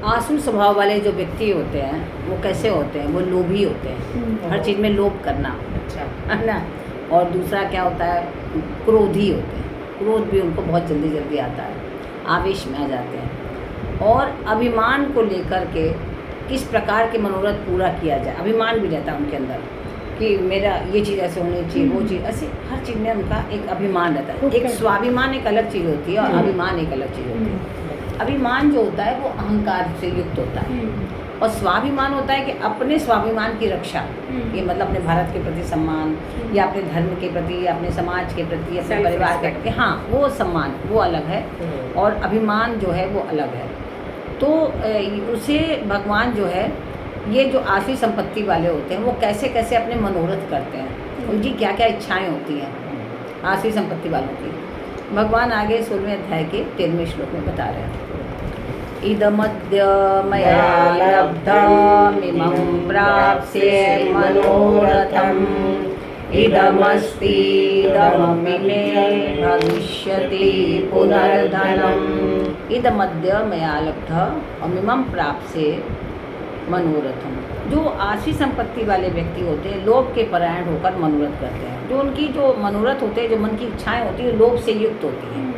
आसुर स्वभाव वाले जो व्यक्ति होते हैं वो कैसे होते हैं? वो लोभी होते हैं, हर चीज़ में लोभ करना, अच्छा। है ना। और दूसरा क्या होता है, क्रोधी होते हैं। क्रोध भी उनको बहुत जल्दी जल्दी आता है, आवेश में आ जाते हैं। और अभिमान को लेकर के किस प्रकार के मनोरथ पूरा किया जाए, अभिमान भी रहता है उनके अंदर कि मेरा ये चीज़ ऐसे होनी चाहिए, वो चीज़ ऐसे, हर चीज़ में उनका एक अभिमान रहता है। एक स्वाभिमान एक अलग चीज़ होती है और अभिमान एक अलग चीज़ होती है। अभिमान जो होता है वो अहंकार से युक्त होता है और स्वाभिमान होता है कि अपने स्वाभिमान की रक्षा, ये मतलब अपने भारत के प्रति सम्मान या अपने धर्म के प्रति या अपने समाज के प्रति, अपने परिवार के प्रति, हाँ, वो सम्मान वो अलग है और अभिमान जो है वो अलग है। तो उसे भगवान जो है, ये जो आशी संपत्ति वाले होते हैं वो कैसे कैसे अपने मनोरथ करते हैं, उनकी क्या क्या इच्छाएं होती हैं आशी संपत्ति वालों की। भगवान आगे 16वें अध्याय के 13वें श्लोक में बता रहे हैं, इदमद्य मया लब्धमिमं प्राप्स्ये मनोरथम् इदमस्तीदमपि मे भविष्यति पुनर्धनम्। इदमद्य मया लब्धमिमं प्राप्स्ये मनोरथम। जो आशी संपत्ति वाले व्यक्ति होते हैं लोभ के परायण होकर मनोरथ करते हैं। जो उनकी जो मनोरथ होते हैं, जो मन की इच्छाएं होती है, लोभ से युक्त होती हैं,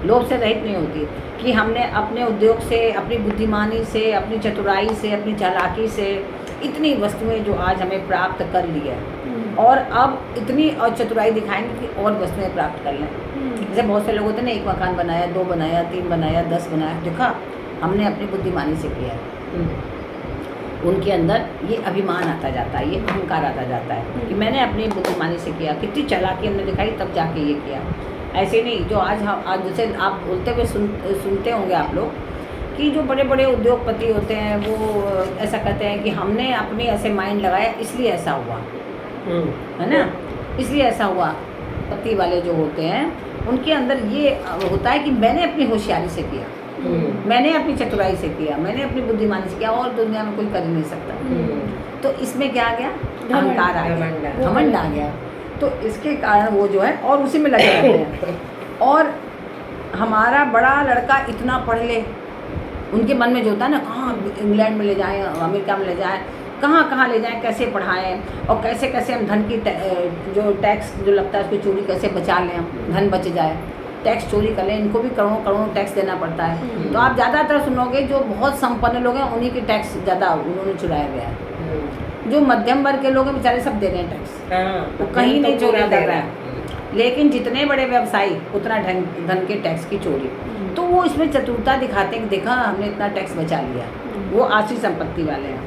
लोभ से रहित नहीं होती कि हमने अपने उद्योग से, अपनी बुद्धिमानी से, अपनी चतुराई से, अपनी चालाकी से इतनी वस्तुएं जो आज हमें प्राप्त कर ली है और अब इतनी और चतुराई दिखाएंगे कि और वस्तुएं प्राप्त कर लें। जैसे बहुत से लोग होते हैं ना, एक मकान बनाया, 2 बनाया, 3 बनाया, 10 बनाया, देखा हमने अपनी बुद्धिमानी से किया है। उनके अंदर ये अभिमान आता जाता है, ये अहंकार आता जाता है कि मैंने अपनी बुद्धिमानी से किया, कितनी चालाकी हमने दिखाई तब जाके ये किया। ऐसे नहीं, जो आज जैसे आप बोलते हुए सुनते होंगे आप लोग कि जो बड़े बड़े उद्योगपति होते हैं वो ऐसा कहते हैं कि हमने अपने ऐसे माइंड लगाया इसलिए ऐसा हुआ, है ना, इसलिए ऐसा हुआ। पति वाले जो होते हैं उनके अंदर ये होता है कि मैंने अपनी होशियारी से किया, मैंने अपनी चतुराई से किया, मैंने अपनी बुद्धिमानी से किया और दुनिया में कोई कर ही नहीं सकता। तो इसमें क्या आ गया, अहंकार आ गया, घमंड आ गया। तो इसके कारण वो जो है और उसी में लगे रहते हैं। और हमारा बड़ा लड़का इतना पढ़ ले, उनके मन में जो होता है ना, कहाँ इंग्लैंड में ले जाएं, अमेरिका में ले जाएं, कहाँ कहाँ ले जाएं, कैसे पढ़ाएं और कैसे कैसे हम धन की जो टैक्स जो लगता है उसको चोरी कैसे बचा लें, हम धन बच जाए, टैक्स चोरी कर लें। इनको भी करोड़ों करोड़ों टैक्स देना पड़ता है। तो आप ज़्यादातर सुनोगे जो बहुत संपन्न लोग हैं उन्हीं के टैक्स ज़्यादा उन्होंने चुराया गया है। जो मध्यम वर्ग के लोग हैं बेचारे सब दे रहे हैं टैक्स, वो कहीं नहीं चोरी कर रहा है। लेकिन जितने बड़े व्यवसायी उतना धन के टैक्स की चोरी, तो वो इसमें चतुरता दिखाते हैं कि देखा हमने इतना टैक्स बचा लिया। वो आशी संपत्ति वाले हैं।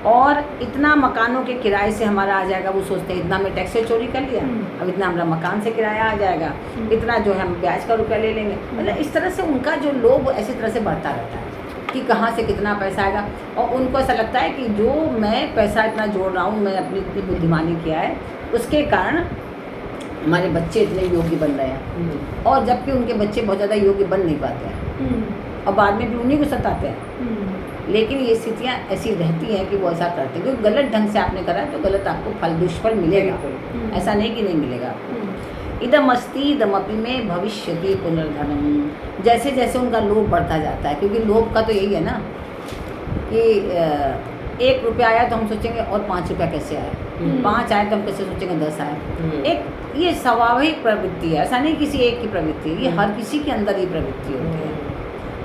और इतना मकानों के किराए से हमारा आ जाएगा, वो सोचते हैं इतना हमने टैक्स से चोरी कर लिया, अब इतना हमारा मकान से किराया आ जाएगा, इतना जो है हम ब्याज का रुपया ले लेंगे। मतलब इस तरह से उनका जो लोभ ऐसी तरह से बढ़ता रहता है कि कहाँ से कितना पैसा आएगा। और उनको ऐसा लगता है कि जो मैं पैसा इतना जोड़ रहा हूँ, मैं अपनी इतनी बुद्धिमानी किया है, उसके कारण हमारे बच्चे इतने योग्य बन रहे हैं। और जबकि उनके बच्चे बहुत ज़्यादा योग्य बन नहीं पाते हैं और बाद में भी उन्हीं को सताते हैं। लेकिन ये स्थितियाँ ऐसी रहती हैं कि वो ऐसा करते हैं क्योंकि गलत ढंग से आपने करा तो गलत आपको फल दुष्फल मिलेगा, ऐसा नहीं कि नहीं मिलेगा। इदमस्ति इदमपि में भविष्यति पुनर्धनम। जैसे जैसे उनका लोभ बढ़ता जाता है, क्योंकि लोभ का तो यही है ना कि 1 रुपया आया तो हम सोचेंगे और 5 रुपया कैसे आया, 5 आए तो हम कैसे सोचेंगे 10 आए। एक ये स्वाभाविक प्रवृत्ति है, ऐसा नहीं किसी एक की प्रवृत्ति है, ये हर किसी के अंदर ये प्रवृत्ति होती है।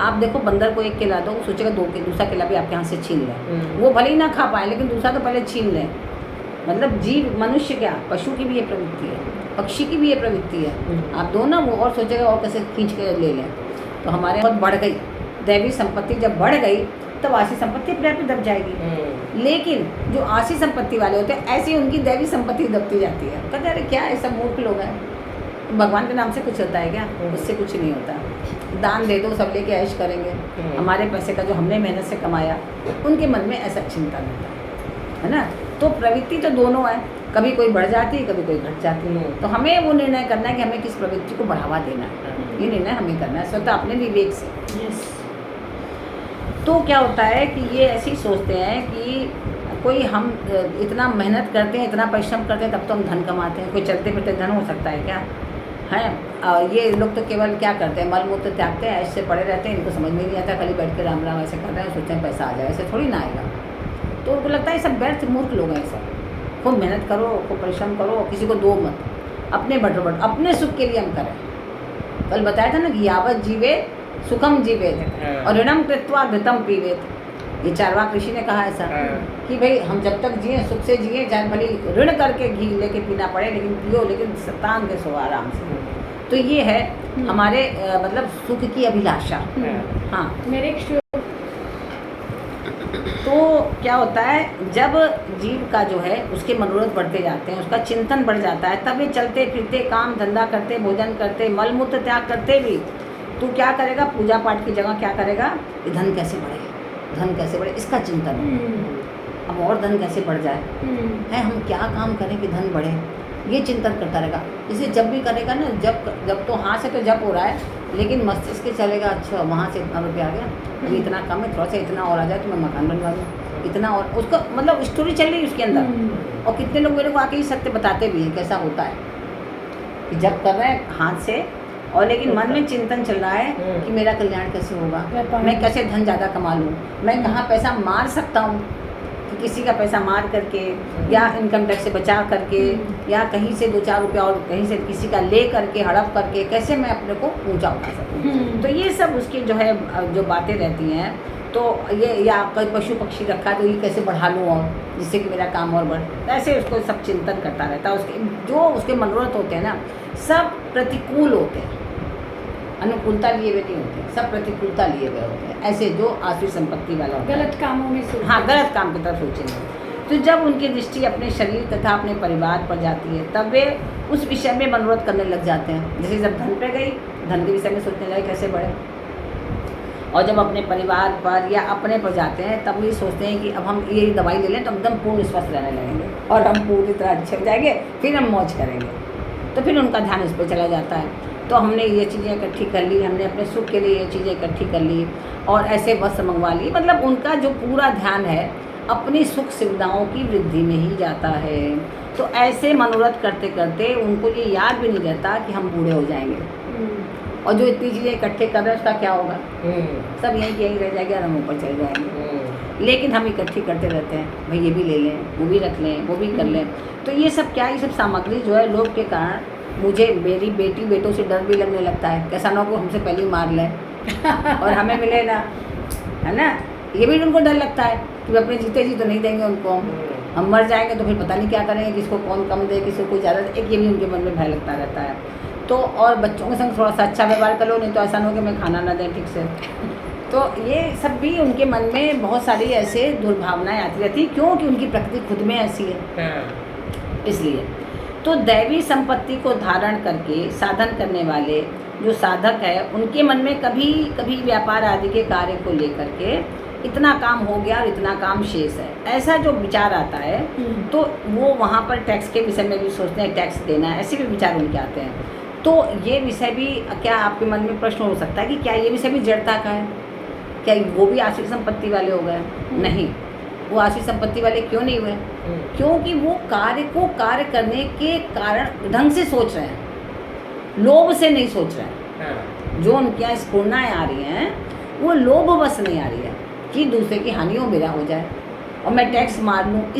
आप देखो बंदर को 1 केला दो, वो सोचेगा 2 के दूसरा केला भी आपके यहाँ से छीन लें, वो भले ही ना खा पाए लेकिन दूसरा तो पहले छीन लें। मतलब जीव, मनुष्य क्या, पशु की भी ये प्रवृत्ति है, पक्षी की भी ये प्रवृत्ति है। आप दो ना, वो और सोचेगा और कैसे खींच के ले लें। तो हमारे बहुत बढ़ गई दैवी संपत्ति, जब बढ़ गई तब आशी संपत्ति अपने आप ही दब जाएगी। लेकिन जो आशी संपत्ति वाले होते हैं ऐसी उनकी दैवी संपत्ति दबती जाती है। कहते हैं अरे क्या है, सब मूर्ख लोग हैं, भगवान के नाम से कुछ होता है क्या? उससे कुछ नहीं होता। दान दे दो, सब लेके ऐश करेंगे, हमारे पैसे का जो हमने मेहनत से कमाया, उनके मन में ऐसा चिंतन होता है ना। तो प्रवृत्ति तो दोनों है, कभी कोई बढ़ जाती है, कभी कोई घट जाती है। तो हमें वो निर्णय करना है कि हमें किस प्रवृत्ति को बढ़ावा देना है, ये निर्णय हमें करना है स्वतः अपने विवेक से। तो क्या होता है कि ये ऐसे ही सोचते हैं कि कोई हम इतना मेहनत करते हैं, इतना परिश्रम करते हैं, तब तो हम धन कमाते हैं। कोई चलते फिरते धन हो सकता है क्या? हैं। ये लोग तो केवल क्या करते हैं, मल मूत्र त्यागते हैं, ऐसे पड़े रहते हैं, इनको समझ में नहीं आता, खाली बैठ के राम राम ऐसे कर रहे हैं, सोचते हैं पैसा आ जाए, ऐसे थोड़ी ना आएगा। तो उनको लगता है सब व्यर्थ मूर्ख लोग हैं सब। खूब मेहनत करो, खूब परिश्रम करो, किसी को दो मत, अपने बटोबट अपने सुख के लिए हम करें। कल बताया था ना कि यावत जीवे सुखम जीवेत और ऋणम कृत्वा घृतम पीवेत। ये चारवाक ऋषि ने कहा ऐसा कि भाई हम जब तक जिए सुख से जिए, चाहे भली ऋण करके घी लेके पीना पड़े, लेकिन पियो, लेकिन तान के सो आराम से। तो ये है हमारे मतलब सुख की अभिलाषा। हाँ, मेरे तो क्या होता है, जब जीव का जो है उसके मनोरथ बढ़ते जाते हैं, उसका चिंतन बढ़ जाता है, तब ये चलते फिरते काम धंधा करते, भोजन करते, मल मूत्र त्याग करते भी, तो क्या करेगा, पूजा पाठ की जगह क्या करेगा, कि धन कैसे बढ़े, धन कैसे बढ़े, इसका चिंतन होगा। अब और धन कैसे बढ़ जाए, है हम क्या काम करें कि धन बढ़े, ये चिंतन करता रहेगा। इसे जब भी करेगा ना, जब तो हाँ से तो जब हो रहा है, लेकिन मस्तिष्क के चलेगा, अच्छा वहाँ से इतना रुपया आ गया, अभी इतना कम है, थोड़ा सा इतना और आ जाए तो मैं मकान बनवा दूँ, इतना और, उसका मतलब स्टोरी चल रही है उसके अंदर। और कितने लोग मेरे को आके ही सत्य बताते भी हैं कैसा होता है कि जब कर रहे हैं हाथ से, और लेकिन मन में चिंतन चल रहा है कि मेरा कल्याण कैसे होगा, मैं कैसे धन ज़्यादा कमा लूँ, मैं कहाँ पैसा मार सकता हूँ, कि किसी का पैसा मार करके या इनकम टैक्स से बचा करके या कहीं से 2-4 रुपया और कहीं से किसी का ले करके हड़प करके कैसे मैं अपने को ऊंचा उठा सकूँ। तो ये सब उसकी जो है जो बातें रहती हैं। तो ये, या कोई पशु पक्षी रखा तो ये कैसे बढ़ा लूँ और जिससे कि मेरा काम और बढ़े, ऐसे उसको सब चिंतन करता रहता है। उसके जो उसके मनोरथ होते हैं ना, सब प्रतिकूल होते हैं, अनुकूलता लिए हुए नहीं होते, सब प्रतिकूलता लिए हुए होते हैं। ऐसे जो आसुरी संपत्ति वाला होता है, गलत कामों में सोचते, हाँ गलत काम की तरफ सोचेंगे। तो जब उनकी दृष्टि अपने शरीर तथा अपने परिवार पर जाती है, तब वे उस विषय में मनोरथ करने लग जाते हैं। जैसे जब धन पे गई, धन के विषय में सोचने लगे कैसे बढ़े, और जब अपने परिवार पर या अपने पर जाते हैं, तब ये सोचते हैं कि अब हम ये दवाई ले लें तो एकदम पूर्ण स्वस्थ रहने लगेंगे और हम पूरी तरह अच्छे हो जाएंगे, फिर हम मौज करेंगे। तो फिर उनका ध्यान उस पर चला जाता है। तो हमने ये चीज़ें इकट्ठी कर ली, हमने अपने सुख के लिए ये चीज़ें इकट्ठी कर ली और ऐसे वस्त्र मंगवा ली। मतलब उनका जो पूरा ध्यान है अपनी सुख सुविधाओं की वृद्धि में ही जाता है। तो ऐसे मनोरथ करते करते उनको ये याद भी नहीं रहता कि हम बूढ़े हो जाएंगे, और जो इतनी चीज़ें इकट्ठे कर रहे हैं उसका क्या होगा, सब यहीं रह जाएगा और हम ऊपर चले जाएंगे। लेकिन हम इकट्ठी करते रहते हैं, भाई ये भी ले लें, वो भी रख लें, वो भी कर लें। तो ये सब क्या, ये सब सामग्री जो है लोभ के कारण मुझे मेरी बेटी बेटों से डर भी लगने लगता है, कैसा ना हो हमसे पहले ही मार लें और हमें मिले ना, है ना। ये भी उनको डर लगता है कि अपने जीते जी तो नहीं देंगे उनको, हम मर जाएंगे तो फिर पता नहीं क्या करेंगे, किसको कौन कम दे, किसी को ज़्यादा दे, एक ये भी उनके मन में भय लगता रहता है। तो और बच्चों के संग थोड़ा सा अच्छा व्यवहार कर लो, नहीं तो ऐसा ना हो कि मैं खाना ना दें ठीक से। तो ये सब भी उनके मन में बहुत सारी ऐसे दुर्भावनाएं आती रहती, क्योंकि उनकी प्रकृति खुद में ऐसी है। इसलिए तो दैवी संपत्ति को धारण करके साधन करने वाले जो साधक है, उनके मन में कभी कभी व्यापार आदि के कार्य को लेकर के इतना काम हो गया और इतना काम शेष है, ऐसा जो विचार आता है, तो वो वहाँ पर टैक्स के विषय में भी सोचते हैं, टैक्स देना है, ऐसे भी विचार उनके आते हैं। तो ये विषय भी, क्या आपके मन में प्रश्न हो सकता है कि क्या ये विषय भी जड़ता का है, क्या वो भी आश्रित संपत्ति वाले हो गए? नहीं, वो आश्रित संपत्ति वाले क्यों नहीं हुए? क्योंकि वो कार्य को कार्य करने के कारण ढंग से सोच रहे हैं, लोभ से नहीं सोच रहे हैं। जो उनके यहाँ स्फूर्णाएँ आ रही हैं वो लोभवश नहीं आ रही है कि दूसरे की हानि हो, मेरा हो जाए और मैं टैक्स मार लूँ, इस